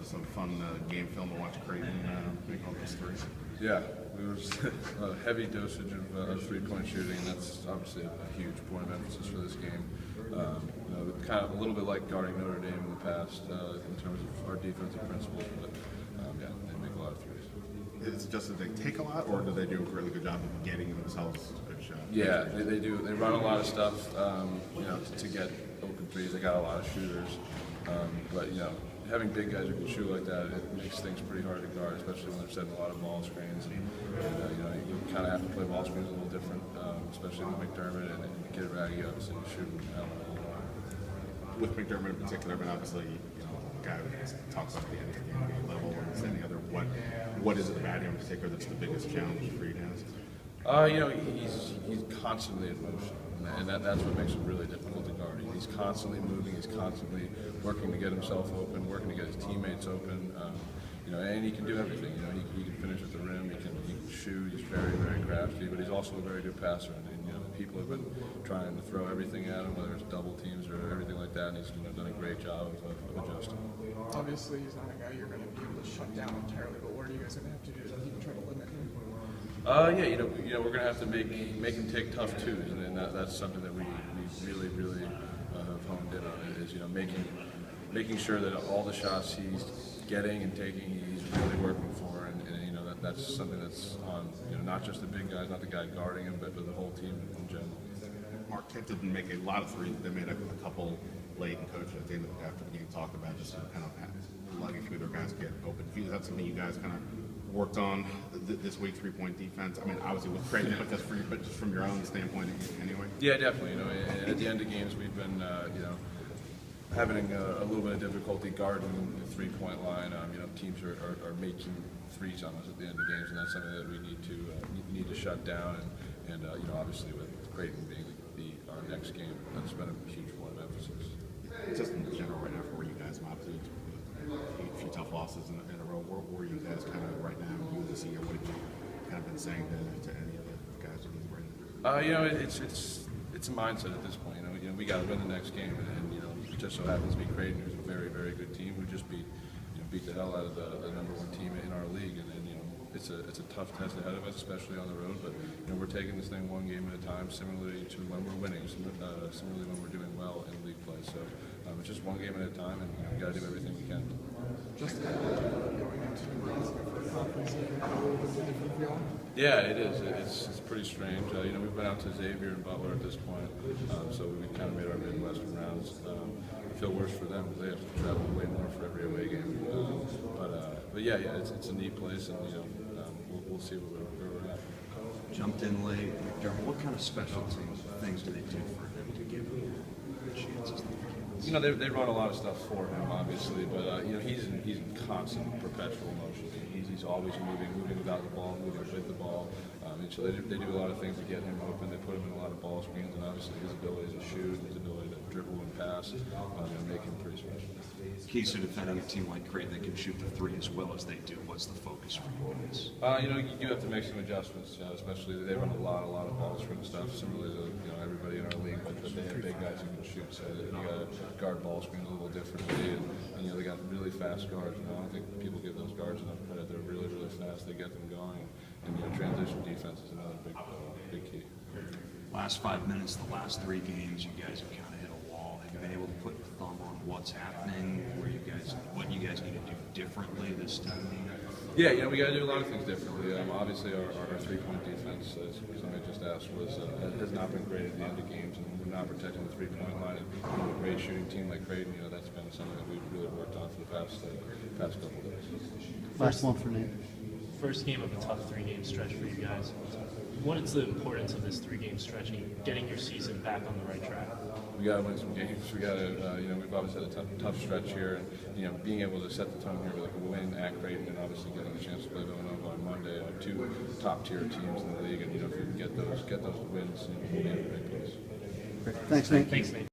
some fun game film to watch Creighton make all those threes. Yeah, it was a heavy dosage of three-point shooting, and that's obviously a huge point of emphasis for this game. Kind of a little bit like guarding Notre Dame in the past in terms of our defensive principles, but yeah, they make a lot of threes. Is it just that they take a lot, or do they do a really good job of getting themselves a good shot? Yeah, they do. They run a lot of stuff, to get open threes. They got a lot of shooters, but having big guys who can shoot like that, it makes things pretty hard to guard, especially when they're setting a lot of ball screens. And you kind of have to play ball screens a little different, especially with McDermott and Kid Raggy, obviously shooting hell of a lot. With McDermott in particular, but obviously, a guy who talks about the end of the game level and this and the other. What is it about him in particular that's the biggest challenge for you guys? He's constantly in motion, and that's what makes him really difficult to guard. He's constantly moving. He's constantly working to get himself open, working to get his teammates open. And he can do everything. He can finish at the rim. He can shoot. He's very, very crafty, but he's also a very good passer. And people have been trying to throw everything at him, whether it's double teams or everything like that, and he's done a great job of adjusting. Obviously, he's not a guy you're going to be able to shut down entirely, but what are you guys going to have to do to try to limit him? We're going to have to make him take tough twos, and that's something that we really, really have honed in on. Is making sure that all the shots he's getting and taking, he's really working for, and that's something that's on not just the big guys, not the guy guarding him, but the whole team in general. Marquette didn't make a lot of threes. They made a couple late, and coach at the end after the game talked about just kind of lugging through their guys get open. Is that something you guys kind of worked on this week, three-point defense? I mean, obviously with Creighton, but just from your own standpoint anyway. Yeah, definitely. At the end of games, we've been having a little bit of difficulty guarding the three-point line. Teams are making threes on us at the end of games, and that's something that we need to shut down. And obviously with Creighton being our next game, that's been a huge point of emphasis. Just in general, right now, for you guys, obviously a few tough losses in a row. Where are you guys kind of right now? You this year, what have you kind of been saying to any of the guys right now? It's a mindset at this point. We got to win the next game, and it just so happens to be Creighton, who's a very, very good team, who just beat the hell out of the #1 team in our league, and it's a tough test ahead of us, especially on the road. But we're taking this thing one game at a time, similarly to when we're winning, similarly when we're doing well in league play. So it's just one game at a time, and we got to do everything we can. Just going into the conference, a little bit of a different feel. Yeah, it is. It's pretty strange. We've been out to Xavier and Butler at this point, so we kind of made our Midwestern rounds. I feel worse for them because they have to travel way more for every away game. But yeah, it's a neat place, and we'll see where we're at. Jumped in late. McDermott, what kind of special things do they do for him to give him chances? They run a lot of stuff for him, obviously, but he's in constant, perpetual motion. He's always moving without the ball, moving with the ball. And so they do a lot of things to get him open. They put him in a lot of ball screens, and obviously his ability to shoot, his ability to dribble and pass, make him pretty special. Keys to defending a team like Creighton that can shoot the three as well as they do. What's the focus for you guys? You have to make some adjustments, especially they run a lot of ball screen stuff, similarly to everybody in our league, but they have big guys who can shoot, so you got to guard ball screens a little differently, and they got really fast guards. I don't think people give those guards enough credit. They're really, really fast. They get them going, and transition defense is another big key. Last 5 minutes, the last 3 games, you guys have kind of hit a wall. Have you been able to put your thumb on what's happening, what you guys need to do differently this time? Yeah, we got to do a lot of things differently. Obviously, our three-point defense, as somebody just asked, has not been great at the end of games, and we're not protecting the three-point line. And a great shooting team like Creighton, that's been something that we've really worked on for the past couple of days. Last one for Nate. First game of a tough 3-game stretch for you guys. What is the importance of this 3-game stretch and getting your season back on the right track? We got to win some games. We got to, we've obviously had a tough stretch here, and being able to set the tone here with a win at Creighton, and obviously getting a chance to play Villanova on Monday, 2 top-tier teams in the league, and if we can get those wins, we'll be in a great place. Thanks, Nate. Thanks, Nate.